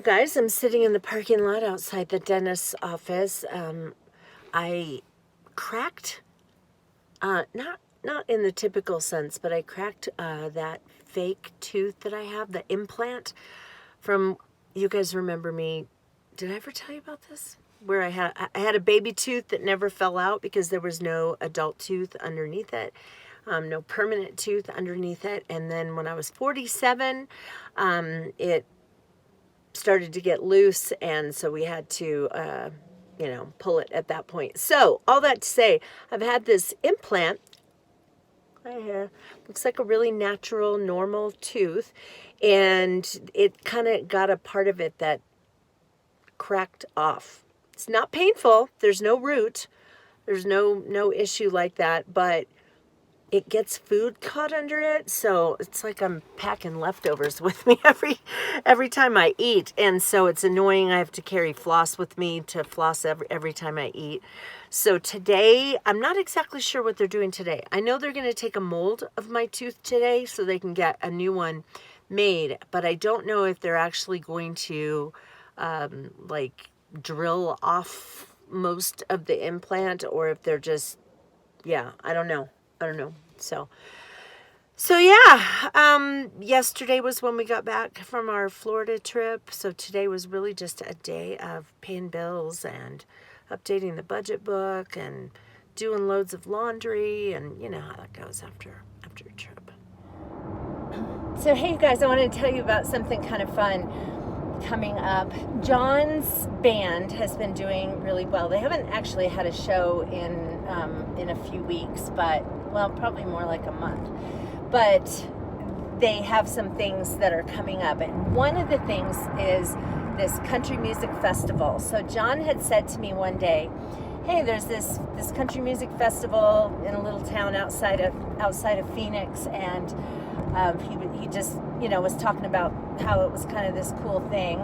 guys, I'm sitting in the parking lot outside the dentist's office. I cracked, not in the typical sense, but I cracked that fake tooth that I have, the implant from, you guys remember me, did I ever tell you about this? Where I had a baby tooth that never fell out because there was no adult tooth underneath it. No permanent tooth underneath it. And then when I was 47, it started to get loose, and so we had to, pull it at that point. So all that to say, I've had this implant right here. Looks like a really natural, normal tooth, and it kind of got a part of it that cracked off. It's not painful. There's no root. There's no issue like that, but it gets food caught under it, so it's like I'm packing leftovers with me every time I eat, and so it's annoying. I have to carry floss with me to floss every time I eat. So today, I'm not exactly sure what they're doing today. I know they're going to take a mold of my tooth today so they can get a new one made, but I don't know if they're actually going to drill off most of the implant, or if they're just, I don't know. So yeah, yesterday was when we got back from our Florida trip. So today was really just a day of paying bills and updating the budget book and doing loads of laundry, and you know how that goes after a trip. So hey, you guys, I wanted to tell you about something kind of fun coming up. John's band has been doing really well. They haven't actually had a show in a few weeks, but probably more like a month. But they have some things that are coming up, and one of the things is this country music festival. So John had said to me one day, hey, there's this country music festival in a little town outside of Phoenix, and he just was talking about how it was kind of this cool thing.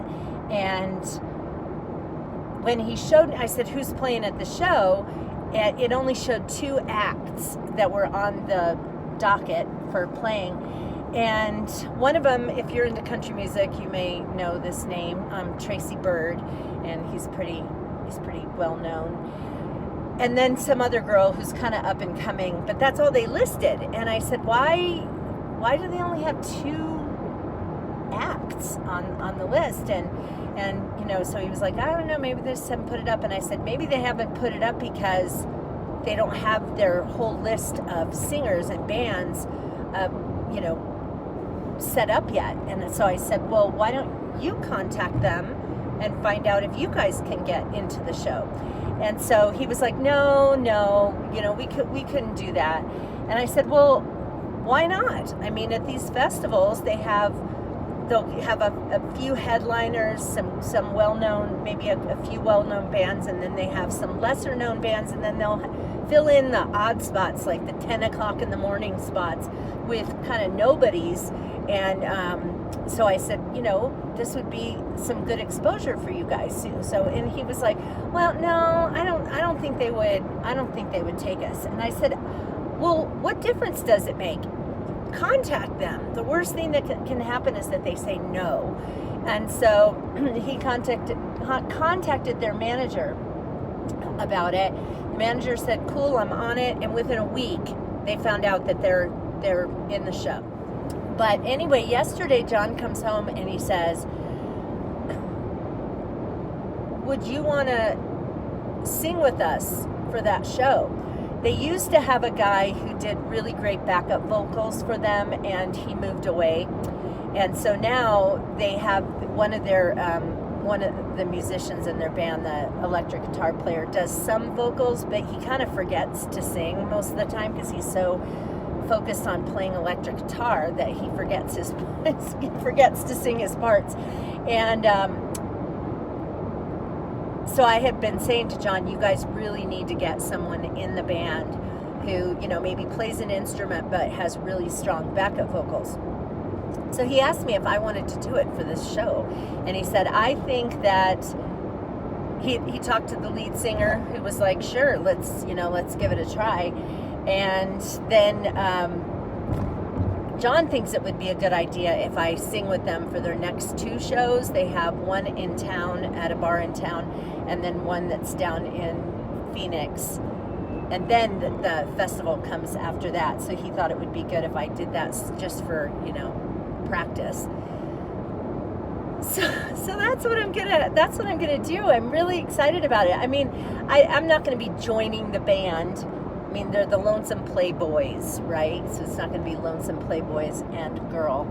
And when he showed me, I said, who's playing at the show? And it only showed 2 acts that were on the docket for playing. And one of them, if you're into country music, you may know this name, Tracy Bird, and he's pretty well known. And then some other girl who's kind of up and coming, but that's all they listed. And I said, why do they only have 2 acts on the list? And so he was like, I don't know, maybe they just haven't put it up. And I said, maybe they haven't put it up because they don't have their whole list of singers and bands, set up yet. And so I said, well, why don't you contact them and find out if you guys can get into the show? And so he was like, no, we couldn't do that. And I said, well, why not? I mean, at these festivals, they'll have a few headliners, some well-known, maybe a few well-known bands, and then they have some lesser-known bands, and then they'll fill in the odd spots, like the 10 o'clock in the morning spots, with kind of nobodies. And so I said, this would be some good exposure for you guys. So, and he was like, well, no, I don't think they would. I don't think they would take us. And I said, well, what difference does it make? Contact them. The worst thing that can happen is that they say no. And so he contacted their manager about it. The manager said, cool, I'm on it. And within a week, they found out that they're in the show. But anyway, yesterday John comes home and he says, would you want to sing with us for that show? They used to have a guy who did really great backup vocals for them, and he moved away. And so now they have one of the musicians in their band, the electric guitar player, does some vocals, but he kind of forgets to sing most of the time because he's so focused on playing electric guitar that he forgets to sing his parts. And so I had been saying to John, you guys really need to get someone in the band who, maybe plays an instrument but has really strong backup vocals. So he asked me if I wanted to do it for this show. And he said, I think that he talked to the lead singer, who was like, sure, let's give it a try. And then John thinks it would be a good idea if I sing with them for their next 2 shows. They have one in town at a bar in town, and then one that's down in Phoenix. And then the festival comes after that. So he thought it would be good if I did that just for, practice. So that's what I'm gonna do. I'm really excited about it. I mean, I'm not gonna be joining the band. I mean, they're the Lonesome Playboys, right? So it's not gonna be Lonesome Playboys and Girl.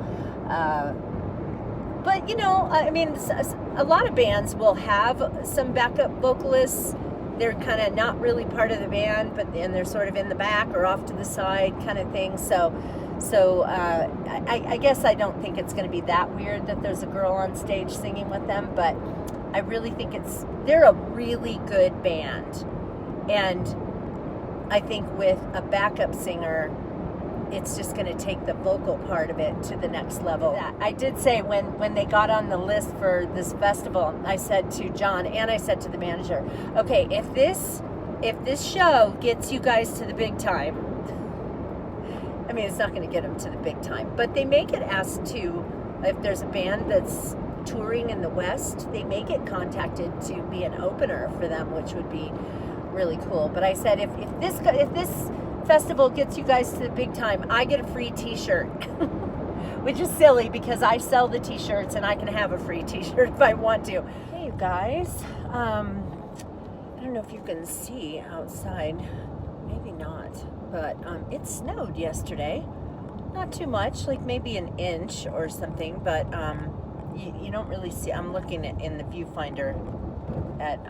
But I mean, a lot of bands will have some backup vocalists. They're kind of not really part of the band, and they're sort of in the back or off to the side kind of thing. So I guess I don't think it's going to be that weird that there's a girl on stage singing with them, but I really think they're a really good band. And I think with a backup singer, it's just going to take the vocal part of it to the next level. I did say when they got on the list for this festival, I said to John and I said to the manager, okay, if this show gets you guys to the big time, I mean, it's not going to get them to the big time, but they may get asked to, if there's a band that's touring in the West, they may get contacted to be an opener for them, which would be really cool. But I said, if this festival gets you guys to the big time, I get a free t-shirt. Which is silly because I sell the t-shirts and I can have a free t-shirt if I want to. Hey you guys, I don't know if you can see outside, maybe not, but it snowed yesterday. Not too much, like maybe an inch or something, but you don't really see. I'm looking in the viewfinder at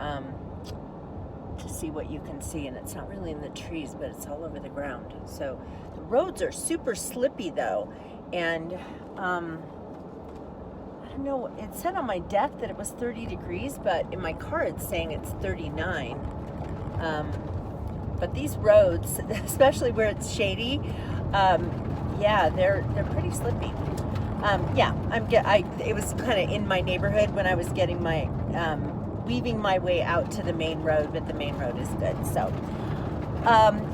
to see what you can see, and it's not really in the trees, but it's all over the ground. So the roads are super slippy though, and I don't know, it said on my deck that it was 30 degrees, but in my car it's saying it's 39. But these roads, especially where it's shady, yeah, they're pretty slippy. Yeah, it was kind of in my neighborhood when I was getting my weaving my way out to the main road, but the main road is good. So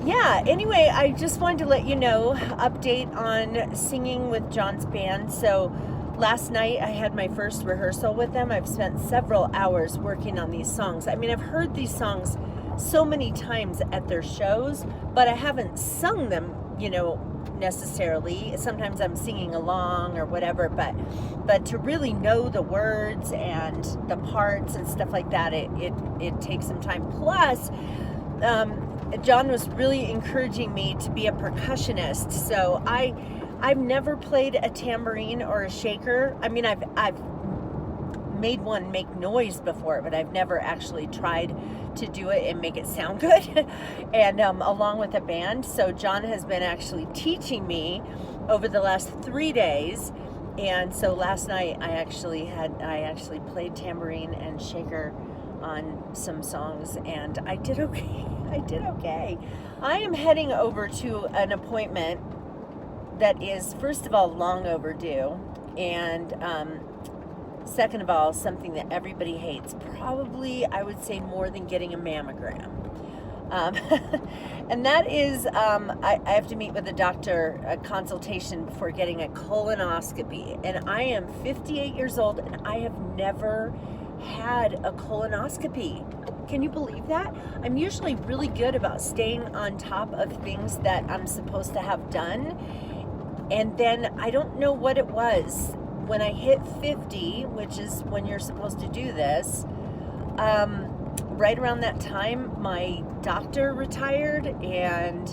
yeah, anyway, I just wanted to let you know, update on singing with John's band. So last night I had my first rehearsal with them. I've spent several hours working on these songs. I mean, I've heard these songs so many times at their shows, but I haven't sung them, necessarily. Sometimes I'm singing along or whatever, but to really know the words and the parts and stuff like that, it takes some time. Plus, John was really encouraging me to be a percussionist. So I've never played a tambourine or a shaker. I mean, I've made one make noise before, but I've never actually tried to do it and make it sound good and along with a band. So John has been actually teaching me over the last 3 days, and so last night I actually played tambourine and shaker on some songs, and I did okay. I am heading over to an appointment that is, first of all, long overdue, and second of all, something that everybody hates, probably I would say more than getting a mammogram. And that is, I have to meet with a doctor, a consultation before getting a colonoscopy. And I am 58 years old and I have never had a colonoscopy. Can you believe that? I'm usually really good about staying on top of things that I'm supposed to have done. And then I don't know what it was. When I hit 50, which is when you're supposed to do this, right around that time, my doctor retired, and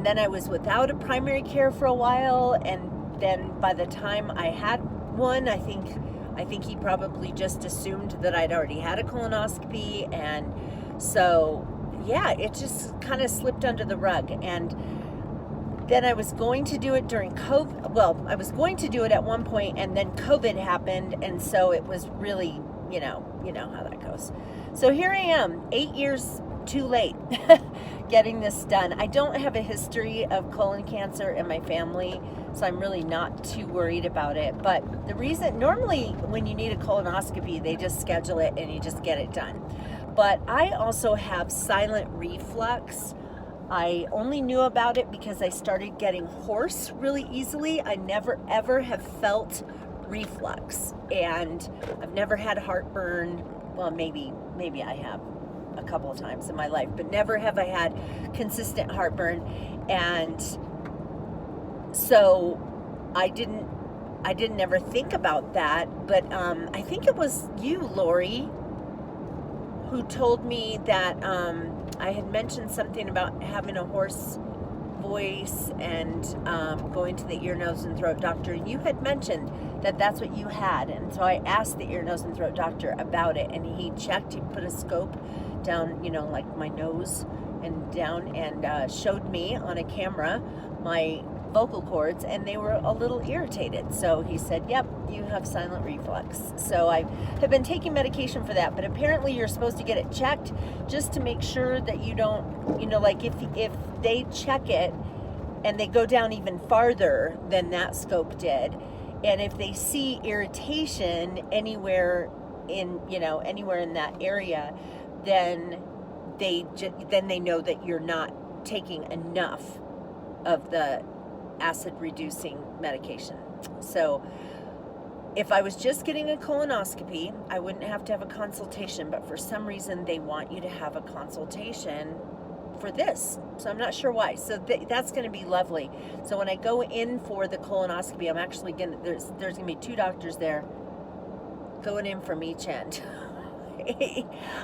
then I was without a primary care for a while, and then by the time I had one, I think he probably just assumed that I'd already had a colonoscopy, and so, yeah, it just kind of slipped under the rug, and then I was going to do it during COVID. Well, I was going to do it at one point, and then COVID happened, and so it was really, you know how that goes. So here I am, 8 years too late, getting this done. I don't have a history of colon cancer in my family, so I'm really not too worried about it. But the reason, normally when you need a colonoscopy, they just schedule it and you just get it done. But I also have silent reflux. I only knew about it because I started getting hoarse really easily. I never ever have felt reflux, and I've never had heartburn. Well, maybe I have a couple of times in my life, but never have I had consistent heartburn. And so I didn't ever think about that. But I think it was you, Lori, who told me that I had mentioned something about having a hoarse voice and going to the ear, nose, and throat doctor. And you had mentioned that that's what you had. And so I asked the ear, nose, and throat doctor about it. And he checked, he put a scope down, like my nose and down, and showed me on a camera my vocal cords, and they were a little irritated. So he said, yep, you have silent reflux. So I have been taking medication for that, but apparently you're supposed to get it checked just to make sure that you don't, like if they check it and they go down even farther than that scope did, and if they see irritation anywhere in that area, then they know that you're not taking enough of the acid reducing medication. So if I was just getting a colonoscopy, I wouldn't have to have a consultation, but for some reason they want you to have a consultation for this. So I'm not sure why. So that's going to be lovely. So when I go in for the colonoscopy, I'm actually going to, there's going to be 2 doctors there going in from each end.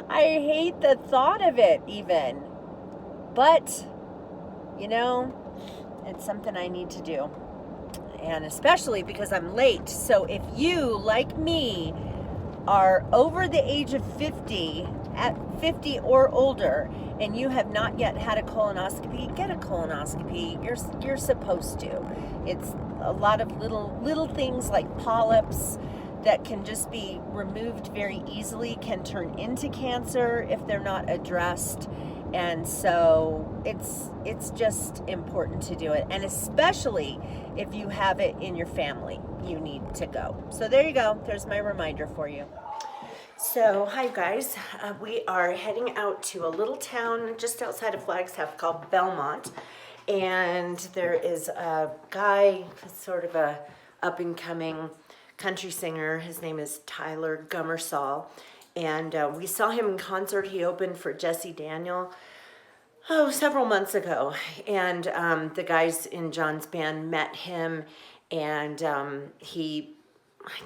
I hate the thought of it even, but it's something I need to do, and especially because I'm late. So if you, like me, are over the age of 50, at 50 or older, and you have not yet had a colonoscopy, get a colonoscopy. You're supposed to. It's a lot of little things like polyps that can just be removed very easily, can turn into cancer if they're not addressed. And so it's just important to do it. And especially if you have it in your family, you need to go. So there you go. There's my reminder for you. So, hi guys. We are heading out to a little town just outside of Flagstaff called Belmont. And there is a guy, sort of a up-and-coming country singer. His name is Tyler Gummersall. And we saw him in concert. He opened for Jesse Daniel several months ago. And the guys in John's band met him. And I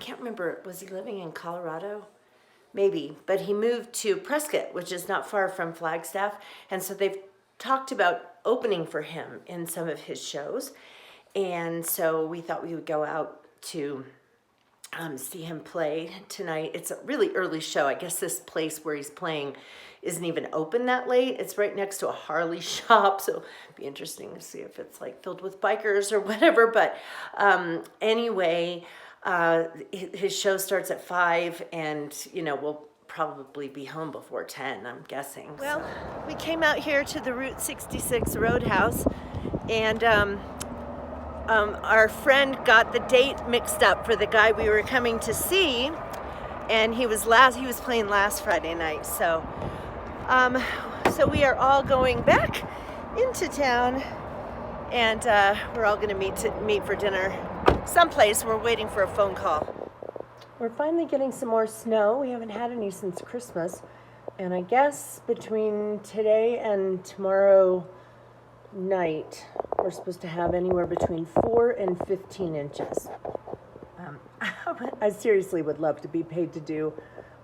can't remember, was he living in Colorado? Maybe. But he moved to Prescott, which is not far from Flagstaff. And so they've talked about opening for him in some of his shows. And so we thought we would go out to see him play tonight. It's a really early show. I guess this place where he's playing isn't even open that late. It's right next to a Harley shop, so it'd be interesting to see if it's like filled with bikers or whatever. But anyway, his show starts at 5, and we'll probably be home before 10, I'm guessing. Well, we came out here to the Route 66 Roadhouse, and our friend got the date mixed up for the guy we were coming to see, and he was playing last Friday night. So we are all going back into town, and we're all going to meet for dinner someplace. We're waiting for a phone call. We're finally getting some more snow. We haven't had any since Christmas, and I guess between today and tomorrow night, we're supposed to have anywhere between 4 and 15 inches. I seriously would love to be paid to do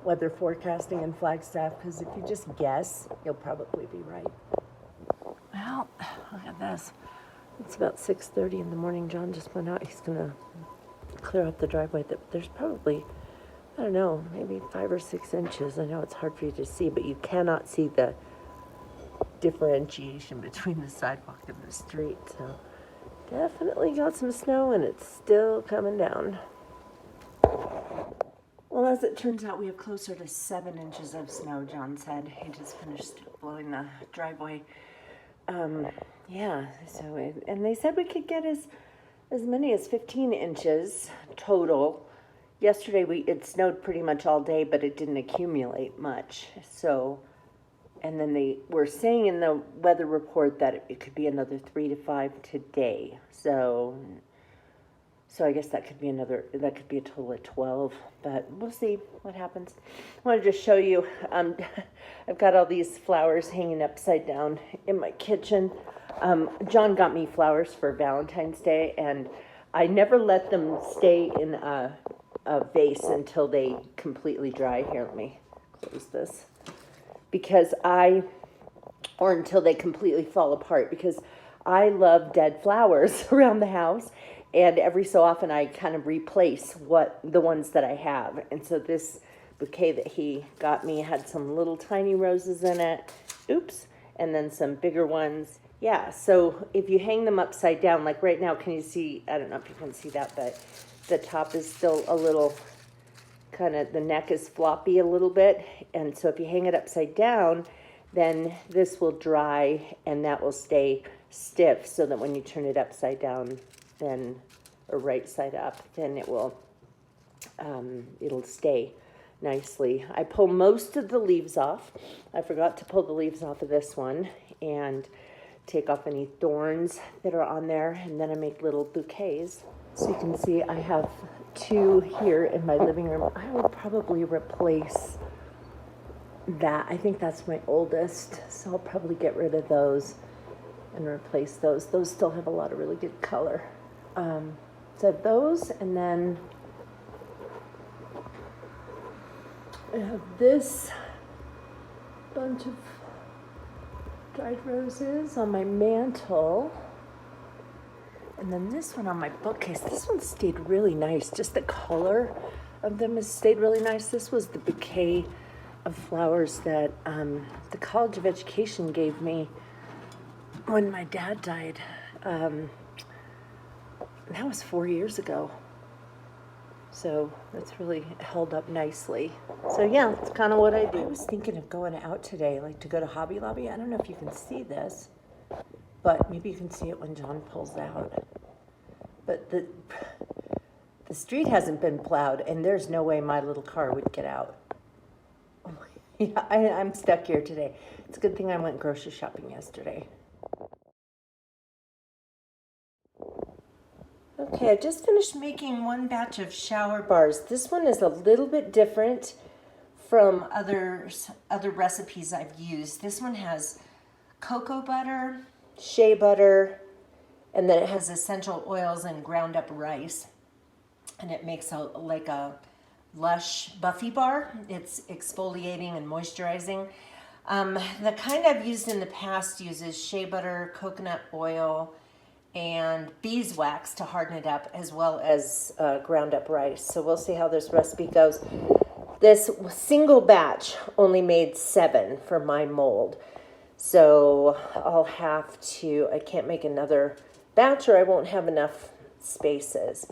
weather forecasting in Flagstaff, because if you just guess, you'll probably be right. Well, look at this. It's about 6:30 in the morning. John just went out. He's going to clear out the driveway. There's probably, I don't know, maybe 5 or 6 inches. I know it's hard for you to see, but you cannot see the differentiation between the sidewalk and the street. So definitely got some snow, and it's still coming down. Well, as it turns out, we have closer to 7 inches of snow, John said. He just finished blowing the driveway. And they said we could get as many as 15 inches total. Yesterday it snowed pretty much all day, but it didn't accumulate much. So, And then they were saying in the weather report that it could be another 3 to 5 today. So I guess that could be a total of 12, but we'll see what happens. I want to just show you, I've got all these flowers hanging upside down in my kitchen. John got me flowers for Valentine's Day, and I never let them stay in a vase until they completely dry. Here, let me close this. Or until they completely fall apart, because I love dead flowers around the house. And every so often I kind of replace the ones that I have. And so this bouquet that he got me had some little tiny roses in it. Oops. And then some bigger ones. Yeah, so if you hang them upside down, like right now, can you see, I don't know if you can see that, but the top is still a little, the neck is floppy a little bit. And so if you hang it upside down, then this will dry and that will stay stiff, so that when you turn it upside down, then, or right side up, then it'll stay nicely. I pull most of the leaves off. I forgot to pull the leaves off of this one and take off any thorns that are on there, and then I make little bouquets. So you can see I have 2 here in my living room. I will probably replace that. I think that's my oldest, so I'll probably get rid of those and replace those. Those still have a lot of really good color. So those, and then I have this bunch of dried roses on my mantle, and then this one on my bookcase. This one stayed really nice. Just the color of them has stayed really nice. This was the bouquet of flowers that the College of Education gave me when my dad died. That was 4 years ago. So that's really held up nicely. So yeah, that's kind of what I do. I was thinking of going out today, like to go to Hobby Lobby. I don't know if you can see this, but maybe you can see it when John pulls out. But the street hasn't been plowed, and there's no way my little car would get out. Yeah, I'm stuck here today. It's a good thing I went grocery shopping yesterday. Okay, I just finished making one batch of shower bars. This one is a little bit different from other recipes I've used. This one has cocoa butter, shea butter, and then it has essential oils and ground up rice. And it makes like a lush buffy bar. It's exfoliating and moisturizing. The kind I've used in the past uses shea butter, coconut oil, and beeswax to harden it up, as well as ground up rice. So we'll see how this recipe goes. This single batch only made 7 for my mold. So I can't make another batch or I won't have enough spaces.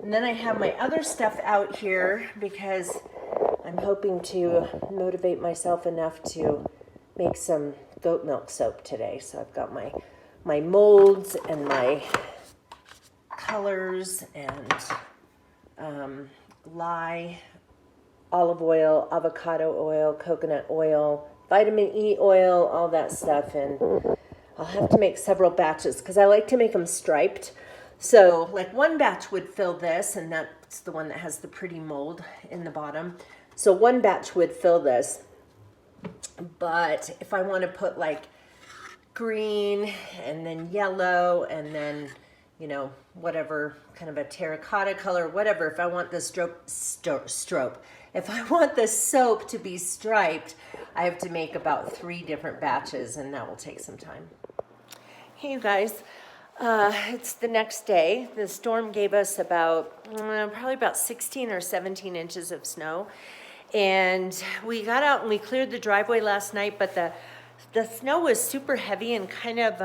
And then I have my other stuff out here because I'm hoping to motivate myself enough to make some goat milk soap today. So I've got my molds and my colors and lye, olive oil, avocado oil, coconut oil, vitamin E oil, all that stuff. And I'll have to make several batches because I like to make them striped. So like one batch would fill this, and that's the one that has the pretty mold in the bottom. So one batch would fill this. But if I want to put like green and then yellow and then, whatever kind of a terracotta color, whatever, if I want the if I want the soap to be striped, I have to make about 3 different batches, and that will take some time. Hey, you guys. It's the next day. The storm gave us probably about 16 or 17 inches of snow. And we got out and we cleared the driveway last night, but the snow was super heavy and kind of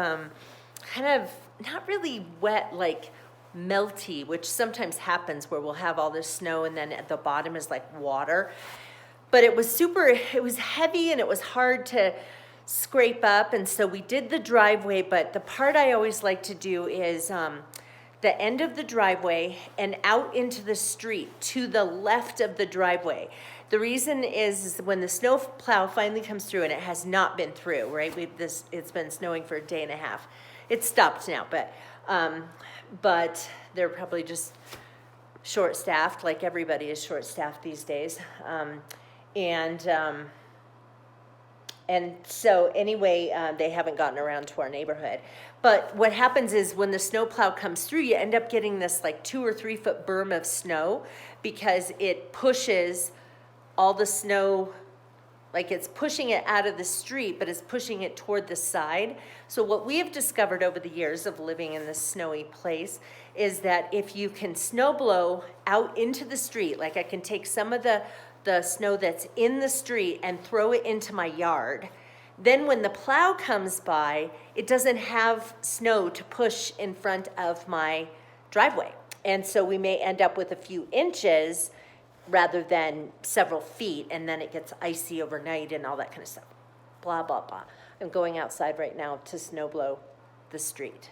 not really wet, like melty, which sometimes happens where we'll have all this snow and then at the bottom is like water. But it was heavy and it was hard to scrape up, and so we did the driveway. But the part I always like to do is the end of the driveway and out into the street to the left of the driveway. The reason is when the snow plow finally comes through, and it has not been through, right? It's been snowing for a day and a half. It's stopped now, but they're probably just short-staffed, like everybody is short-staffed these days. And so anyway, they haven't gotten around to our neighborhood. But what happens is when the snowplow comes through, you end up getting this like 2 or 3 foot berm of snow, because it pushes all the snow, like it's pushing it out of the street, but it's pushing it toward the side. So what we have discovered over the years of living in this snowy place is that if you can snow blow out into the street, like I can take some of the snow that's in the street and throw it into my yard, then when the plow comes by, it doesn't have snow to push in front of my driveway. And so we may end up with a few inches rather than several feet, and then it gets icy overnight and all that kind of stuff. Blah, blah, blah. I'm going outside right now to snow blow the street.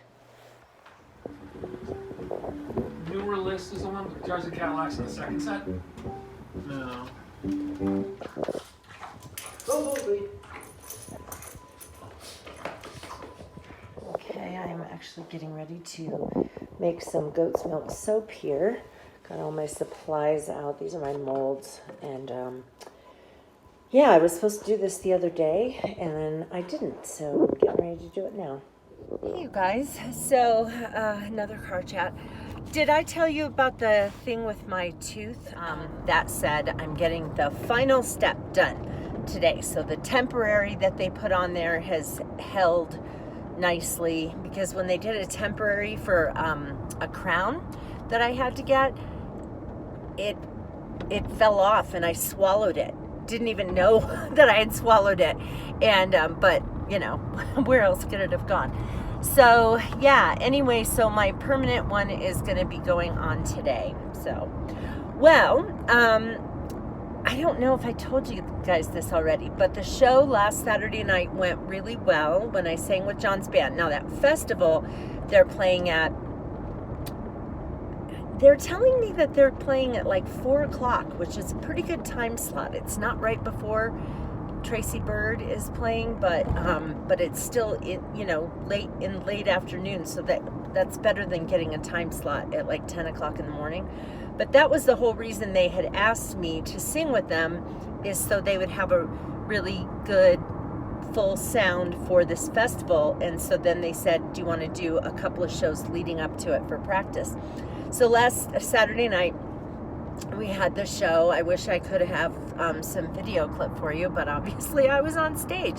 Newer list is the one with Cars and Cadillacs in the second set? No. Okay, I'm actually getting ready to make some goat's milk soap here. Got all my supplies out. These are my molds. And yeah, I was supposed to do this the other day, and then I didn't. So I'm getting ready to do it now. Hey, you guys. So another car chat. Did I tell you about the thing with my tooth? That said, I'm getting the final step done today. So the temporary that they put on there has held nicely, because when they did a temporary for a crown that I had to get, it fell off and I swallowed it. Didn't even know that I had swallowed it. And but you know, where else could it have gone? So yeah, anyway, so my permanent one is going to be going on today. So, well, I don't know if I told you guys this already, but the show last Saturday night went really well when I sang with John's band. Now that festival they're playing at, they're telling me that they're playing at like 4 o'clock, which is a pretty good time slot. It's not right before Tracy Bird is playing, but it's still late afternoon, so that's better than getting a time slot at like 10 o'clock in the morning. But that was the whole reason they had asked me to sing with them, is so they would have a really good full sound for this festival. And so then they said, do you want to do a couple of shows leading up to it for practice? So last Saturday night we had the show. I wish I could have some video clip for you, but obviously I was on stage.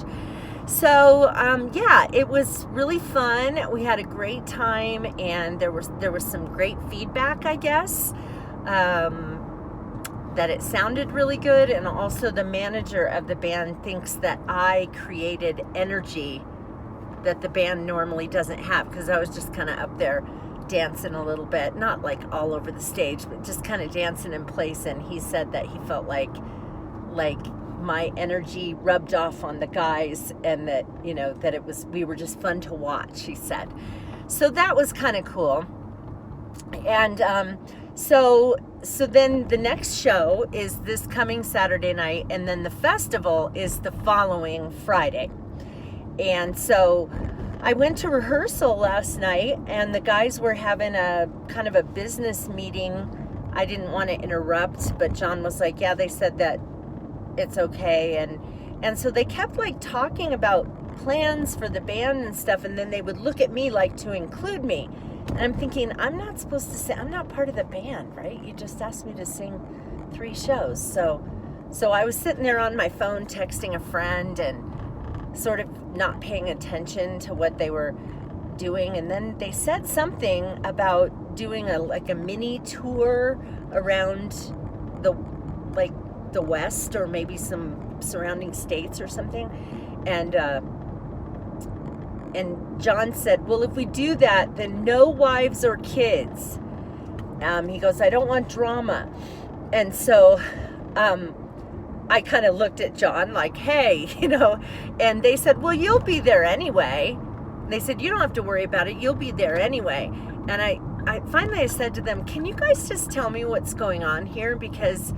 So yeah, it was really fun. We had a great time, and there was some great feedback, I guess, that it sounded really good. And also the manager of the band thinks that I created energy that the band normally doesn't have, because I was just kind of up there dancing a little bit, not like all over the stage, but just kind of dancing in place. And he said that he felt like my energy rubbed off on the guys, and that, you know, that we were just fun to watch, he said. So that was kind of cool. And so then the next show is this coming Saturday night, and then the festival is the following Friday. And so I went to rehearsal last night, and the guys were having a kind of a business meeting. I didn't want to interrupt, but John was like, yeah, they said that it's okay. And so they kept like talking about plans for the band and stuff, and then they would look at me like to include me. And I'm thinking, I'm not supposed to sing. I'm not part of the band, right? You just asked me to sing 3 shows. So I was sitting there on my phone texting a friend and sort of not paying attention to what they were doing. And then they said something about doing a mini tour around the West, or maybe some surrounding states or something. And John said, well, if we do that, then no wives or kids. He goes, I don't want drama. And so I kind of looked at John like, hey, you know, and they said, well, you'll be there anyway. They said, you don't have to worry about it. You'll be there anyway. And I finally said to them, can you guys just tell me what's going on here? Because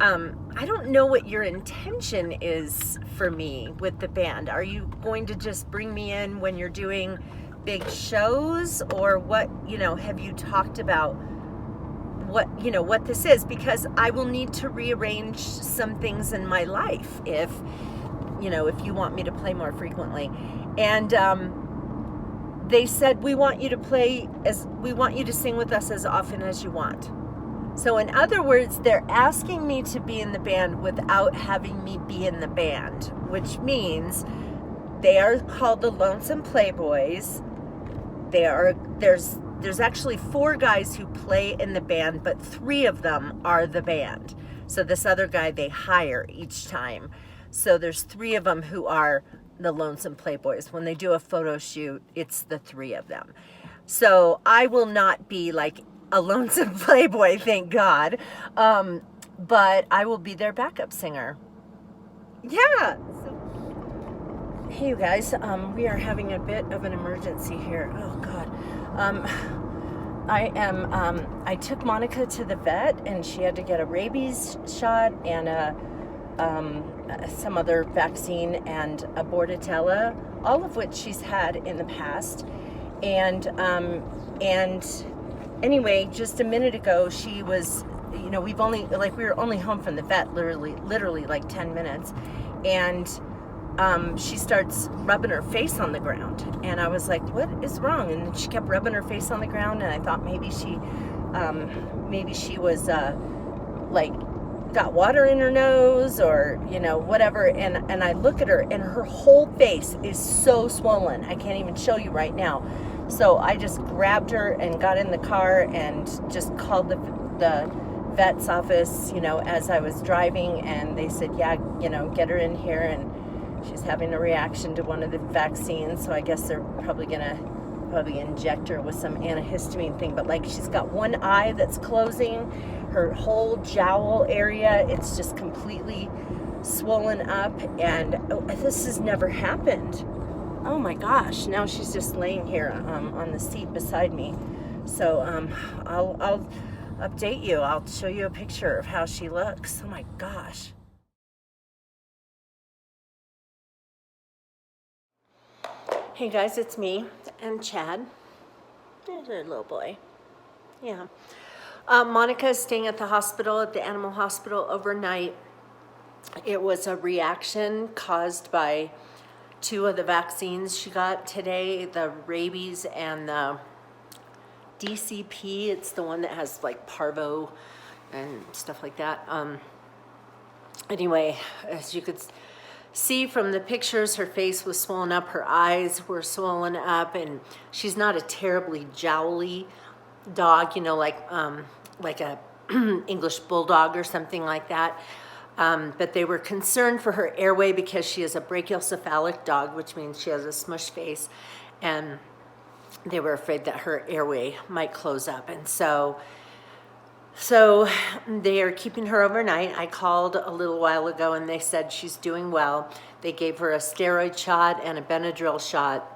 I don't know what your intention is for me with the band. Are you going to just bring me in when you're doing big shows, or what, have you talked about what this is? Because I will need to rearrange some things in my life if you want me to play more frequently. And they said, we want you to sing with us as often as you want. So in other words, they're asking me to be in the band without having me be in the band, which means they are called the Lonesome Playboys. There's actually 4 guys who play in the band, but 3 of them are the band. So this other guy they hire each time. So there's 3 of them who are the Lonesome Playboys. When they do a photo shoot, it's the 3 of them. So I will not be like a lonesome playboy, thank God. But I will be their backup singer. Yeah. Hey, you guys, we are having a bit of an emergency here. Oh God. I took Monica to the vet, and she had to get a rabies shot and some other vaccine and a Bordetella, all of which she's had in the past. And anyway, just a minute ago, she was, we were only home from the vet literally like 10 minutes. And she starts rubbing her face on the ground. And I was like, what is wrong? And she kept rubbing her face on the ground. And I thought maybe she was got water in her nose or, whatever. And I look at her, and her whole face is so swollen. I can't even show you right now. So I just grabbed her and got in the car and just called the vet's office, as I was driving. And they said, yeah, get her in here. And she's having a reaction to one of the vaccines. So I guess they're probably going to inject her with some antihistamine thing. But she's got one eye that's closing. Her whole jowl area, it's just completely swollen up. And this has never happened. Oh my gosh, now she's just laying here on the seat beside me. So I'll update you. I'll show you a picture of how she looks. Oh my gosh. Hey guys, it's me and Chad. There's our little boy. Yeah. Monica is staying at the hospital, at the animal hospital overnight. It was a reaction caused by 2 of the vaccines she got today, the rabies and the DCP. It's the one that has parvo and stuff like that. Anyway, as you could see from the pictures, her face was swollen up, her eyes were swollen up, and she's not a terribly jowly dog, like a English bulldog or something like that. But they were concerned for her airway because she is a brachiocephalic dog, which means she has a smush face, and they were afraid that her airway might close up. And so they are keeping her overnight. I called a little while ago, and they said she's doing well. They gave her a steroid shot and a Benadryl shot.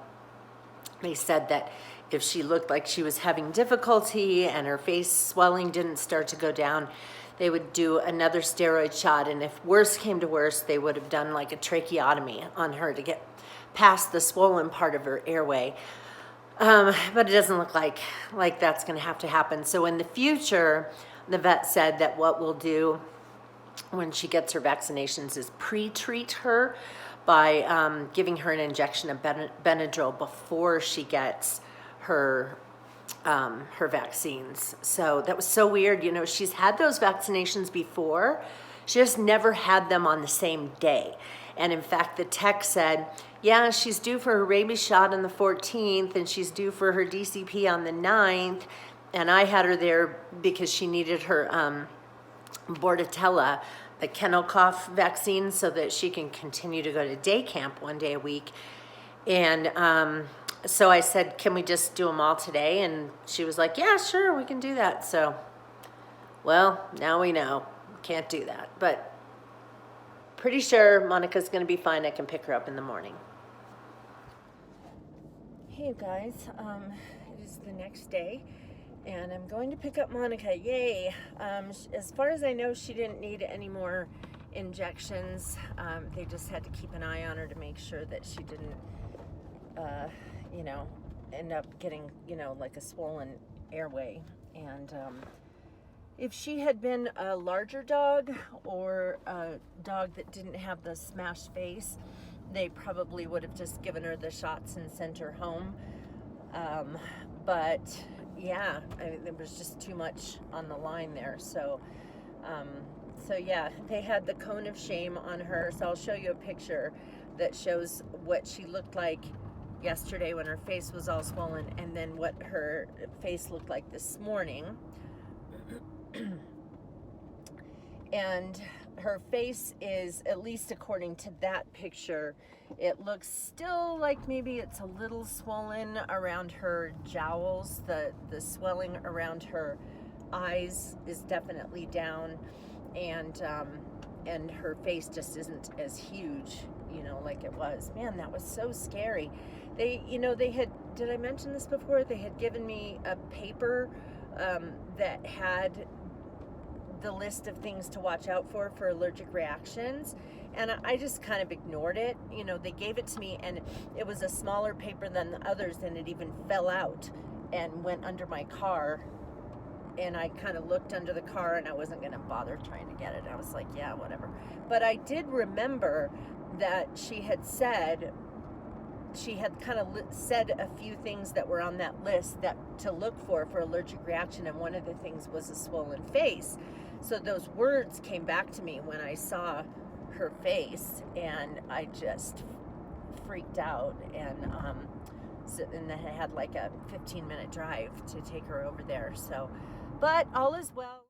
They said that if she looked like she was having difficulty and her face swelling didn't start to go down, they would do another steroid shot, and if worse came to worse, they would have done a tracheotomy on her to get past the swollen part of her airway. But it doesn't look like that's going to have to happen. So in the future, the vet said that what we'll do when she gets her vaccinations is pre-treat her by giving her an injection of Benadryl before she gets her vaccines. So that was so weird. She's had those vaccinations before. She just never had them on the same day. And in fact, the tech said, yeah, she's due for her rabies shot on the 14th, and she's due for her DCP on the 9th. And I had her there because she needed her Bordetella, the kennel cough vaccine, so that she can continue to go to day camp 1 day a week. And so I said, can we just do them all today? And she was like, yeah, sure, we can do that. So, well, now we know. Can't do that. But pretty sure Monica's going to be fine. I can pick her up in the morning. Hey, you guys. It is the next day. And I'm going to pick up Monica. Yay. As far as I know, she didn't need any more injections. They just had to keep an eye on her to make sure that she didn't, end up getting, like a swollen airway. And if she had been a larger dog or a dog that didn't have the smashed face, they probably would have just given her the shots and sent her home. But yeah, there was just too much on the line there. So yeah, they had the cone of shame on her. So I'll show you a picture that shows what she looked like yesterday when her face was all swollen, and then what her face looked like this morning. And her face is, at least according to that picture, it looks still like maybe it's a little swollen around her jowls. The swelling around her eyes is definitely down, and her face just isn't as huge, like it was. Man, that was so scary. They had, did I mention this before? They had given me a paper that had the list of things to watch out for allergic reactions, and I just kind of ignored it. They gave it to me, and it was a smaller paper than the others, and it even fell out and went under my car, and I kind of looked under the car, and I wasn't going to bother trying to get it. I was like, yeah, whatever. But I did remember that she had kind of said a few things that were on that list that to look for allergic reaction, and one of the things was a swollen face. So those words came back to me when I saw her face, and I just freaked out. And then I had like a 15-minute drive to take her over there. So, but all is well.